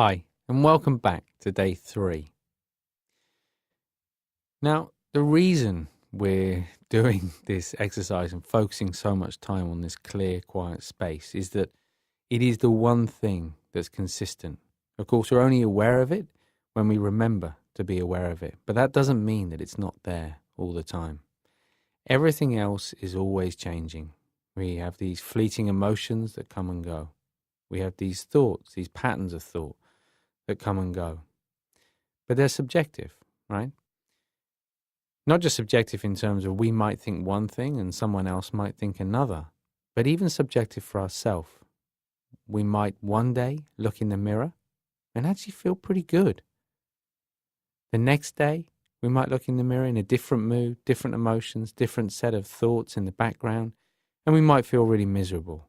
Hi, and welcome back to day 3. Now, the reason we're doing this exercise and focusing so much time on this clear, quiet space is that it is the one thing that's consistent. Of course, we're only aware of it when we remember to be aware of it, but that doesn't mean that it's not there all the time. Everything else is always changing. We have these fleeting emotions that come and go. We have these thoughts, these patterns of thought that come and go. But they're subjective, right? Not just subjective in terms of we might think one thing and someone else might think another, but even subjective for ourselves. We might one day look in the mirror and actually feel pretty good. The next day, we might look in the mirror in a different mood, different emotions, different set of thoughts in the background, and we might feel really miserable.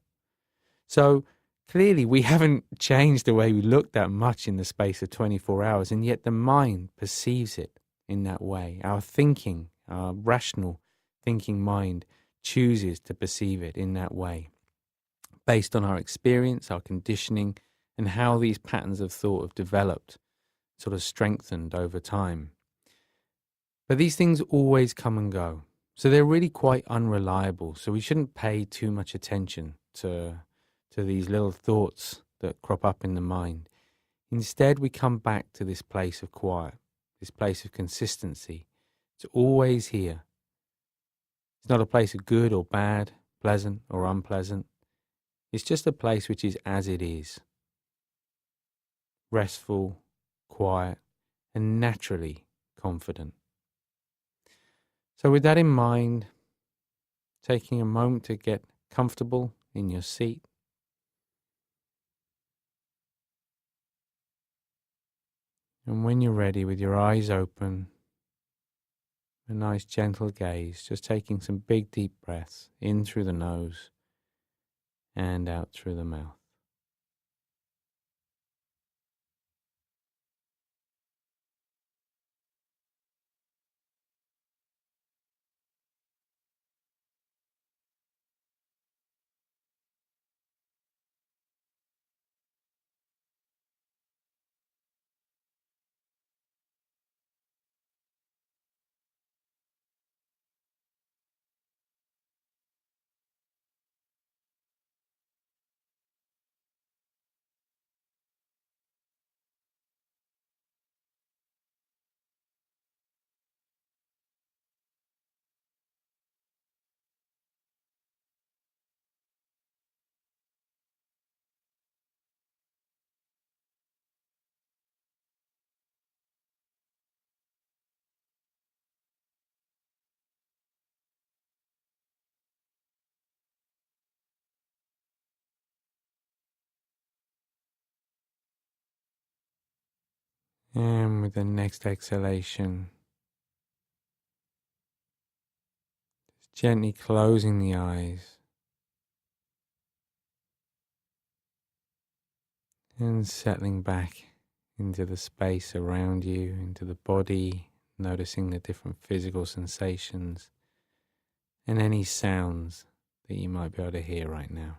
So clearly we haven't changed the way we look that much in the space of 24 hours, and yet the mind perceives it in that way. Our thinking, our rational thinking mind chooses to perceive it in that way, based on our experience, our conditioning, and how these patterns of thought have developed, sort of strengthened over time. But these things always come and go. So they're really quite unreliable. So we shouldn't pay too much attention to these little thoughts that crop up in the mind. Instead, we come back to this place of quiet, this place of consistency. It's always here. It's not a place of good or bad, pleasant or unpleasant. It's just a place which is as it is. Restful, quiet, and naturally confident. So with that in mind, taking a moment to get comfortable in your seat. And when you're ready, with your eyes open, a nice gentle gaze, just taking some big deep breaths in through the nose and out through the mouth. And with the next exhalation, just gently closing the eyes and settling back into the space around you, into the body, noticing the different physical sensations and any sounds that you might be able to hear right now.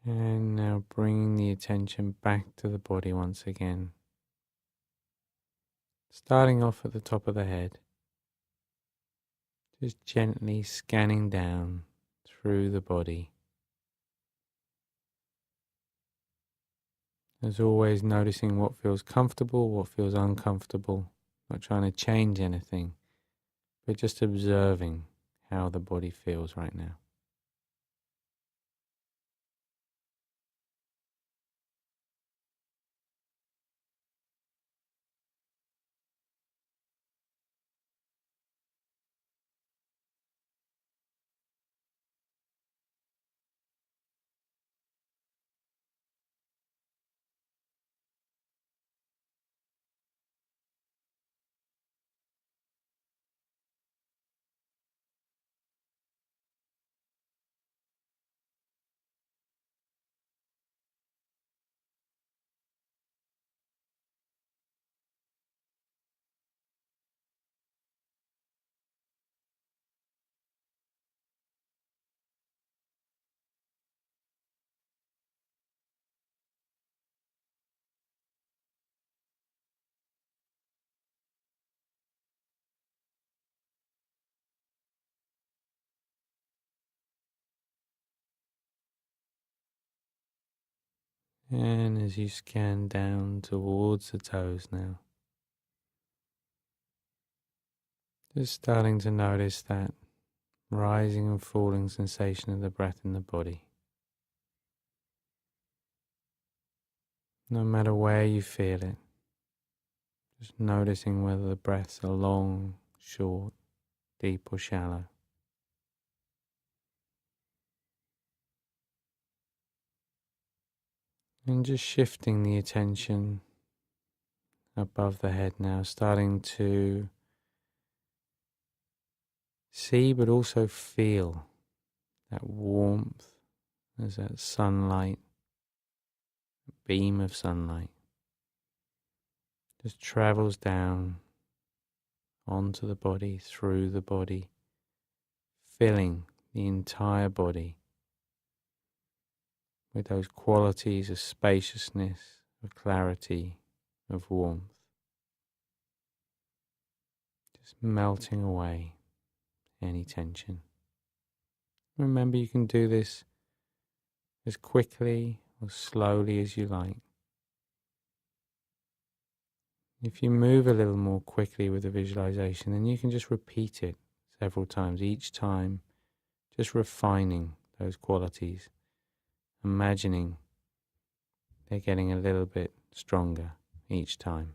And now bringing the attention back to the body once again. Starting off at the top of the head. Just gently scanning down through the body. As always, noticing what feels comfortable, what feels uncomfortable. Not trying to change anything, but just observing how the body feels right now. And as you scan down towards the toes now, just starting to notice that rising and falling sensation of the breath in the body. No matter where you feel it, just noticing whether the breaths are long, short, deep or shallow. And just shifting the attention above the head now, starting to see but also feel that warmth as that sunlight, beam of sunlight, just travels down onto the body, through the body, filling the entire body with those qualities of spaciousness, of clarity, of warmth. Just melting away any tension. Remember, you can do this as quickly or slowly as you like. If you move a little more quickly with the visualization, then you can just repeat it several times, each time just refining those qualities, imagining they're getting a little bit stronger each time.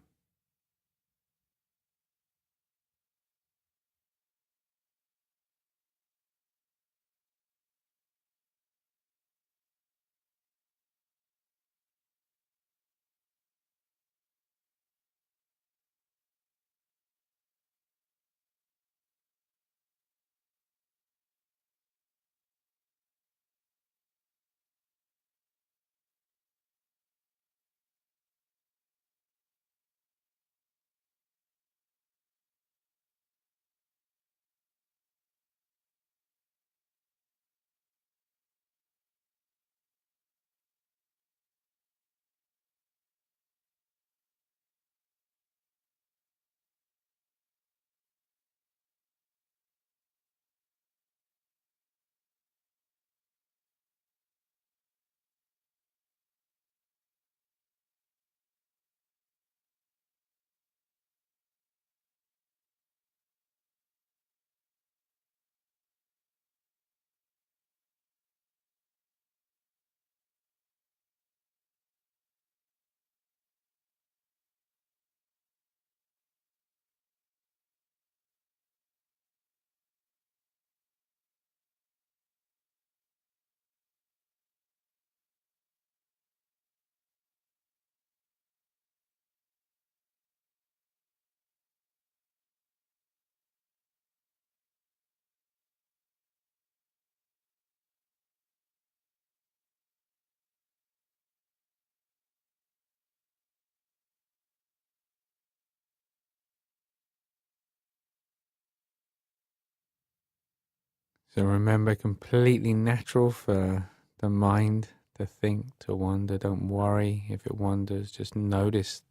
So remember, completely natural for the mind to think, to wander. Don't worry if it wanders, just notice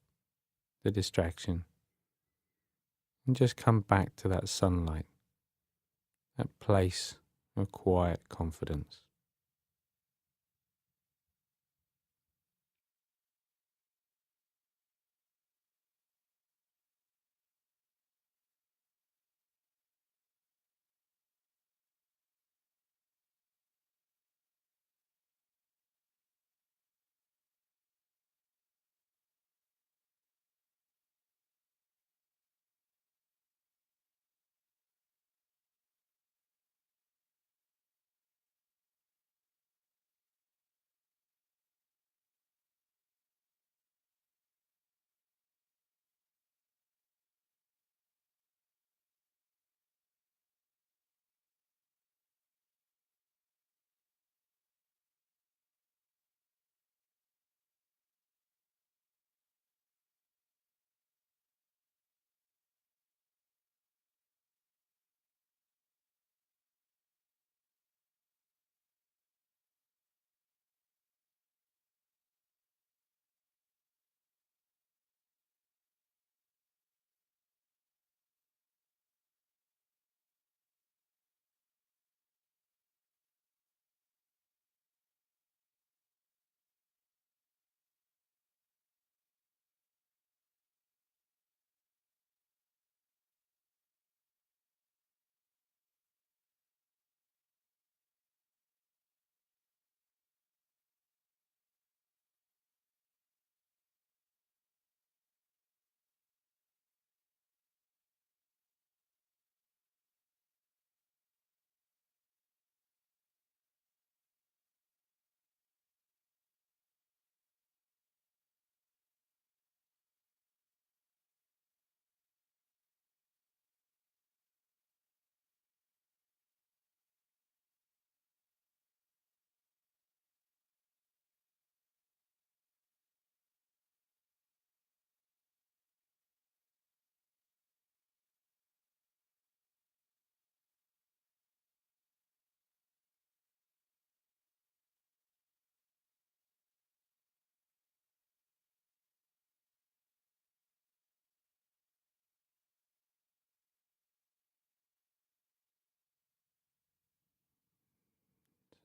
the distraction. And just come back to that sunlight, that place of quiet confidence.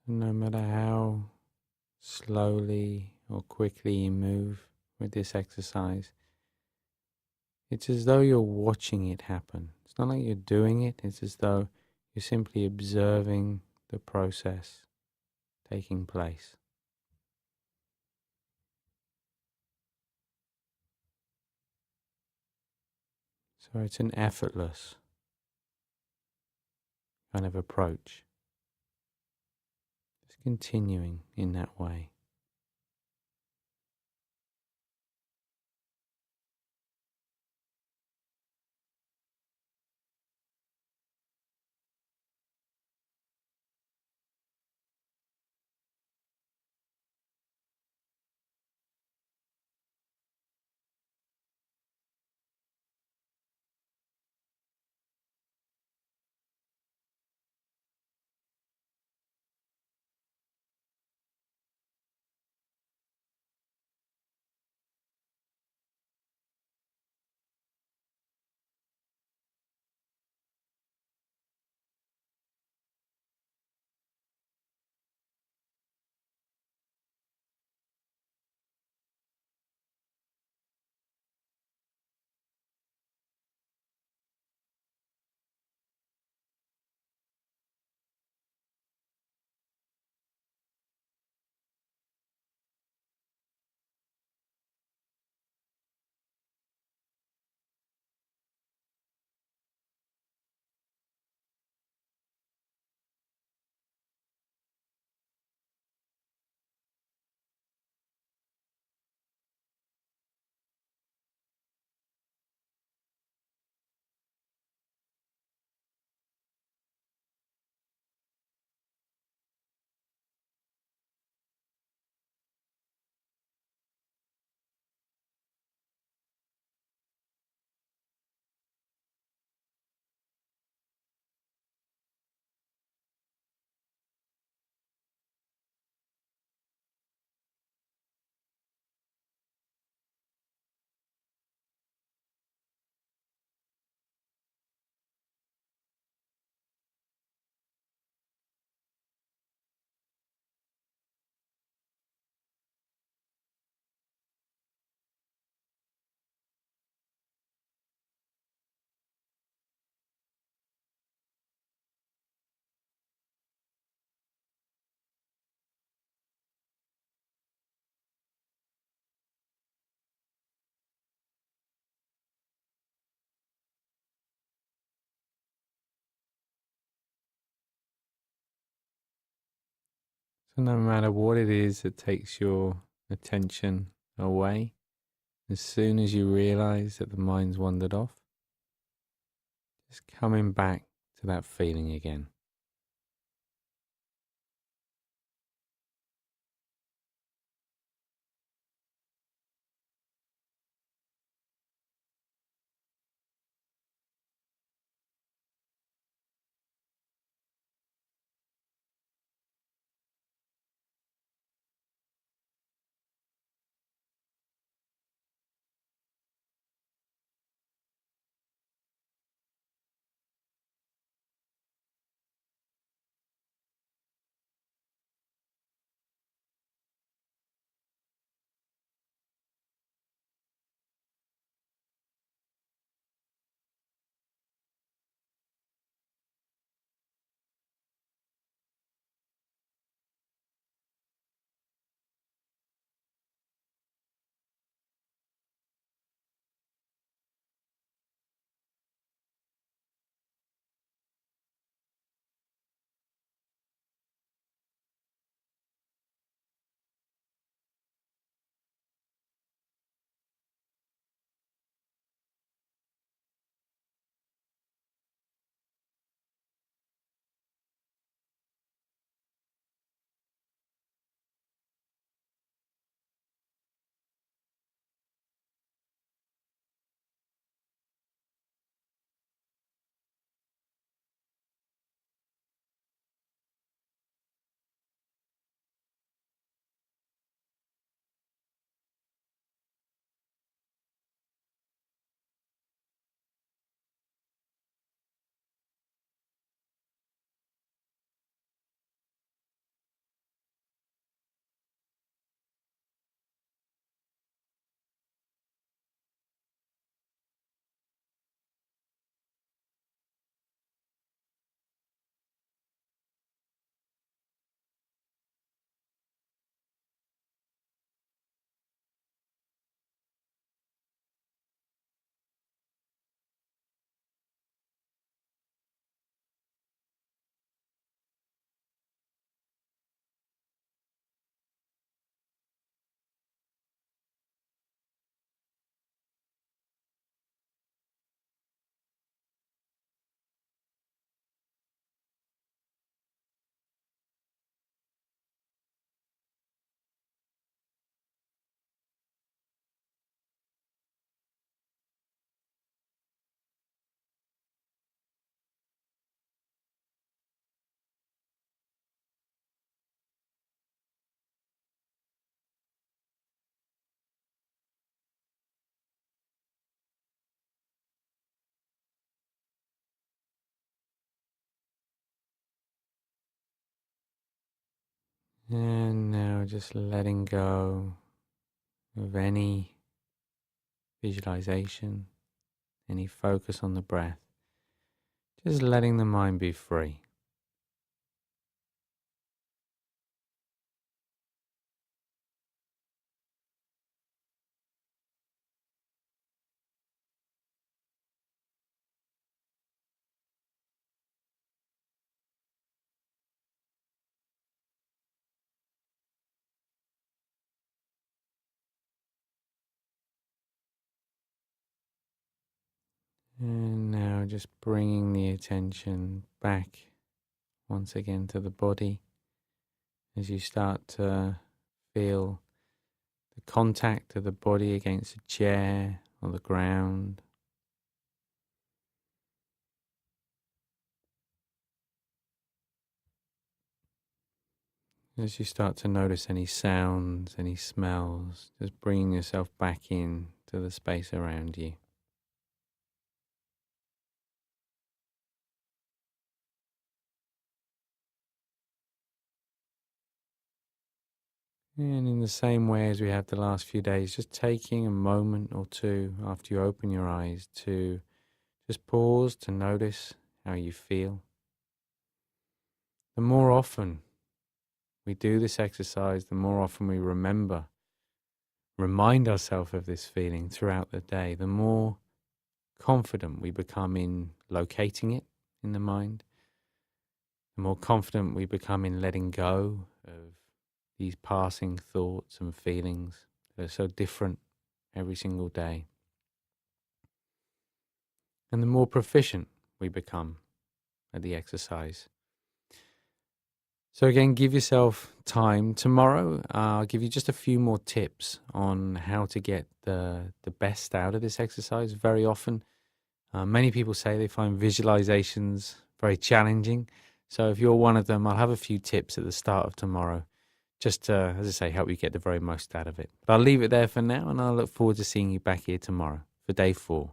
No matter how slowly or quickly you move with this exercise, it's as though you're watching it happen. It's not like you're doing it, it's as though you're simply observing the process taking place. So it's an effortless kind of approach. Just continuing in that way. So no matter what it is that takes your attention away, as soon as you realize that the mind's wandered off, just coming back to that feeling again. And now just letting go of any visualization, any focus on the breath. Just letting the mind be free. And now just bringing the attention back once again to the body as you start to feel the contact of the body against a chair or the ground. As you start to notice any sounds, any smells, just bringing yourself back in to the space around you. And in the same way as we have the last few days, just taking a moment or two after you open your eyes to just pause to notice how you feel. The more often we do this exercise, the more often we remind ourselves of this feeling throughout the day, the more confident we become in locating it in the mind, the more confident we become in letting go of these passing thoughts and feelings that are so different every single day. And the more proficient we become at the exercise. So again, give yourself time. Tomorrow, I'll give you just a few more tips on how to get the best out of this exercise. Very often, many people say they find visualizations very challenging. So if you're one of them, I'll have a few tips at the start of tomorrow, just to, as I say, help you get the very most out of it. But I'll leave it there for now, and I'll look forward to seeing you back here tomorrow for day 4.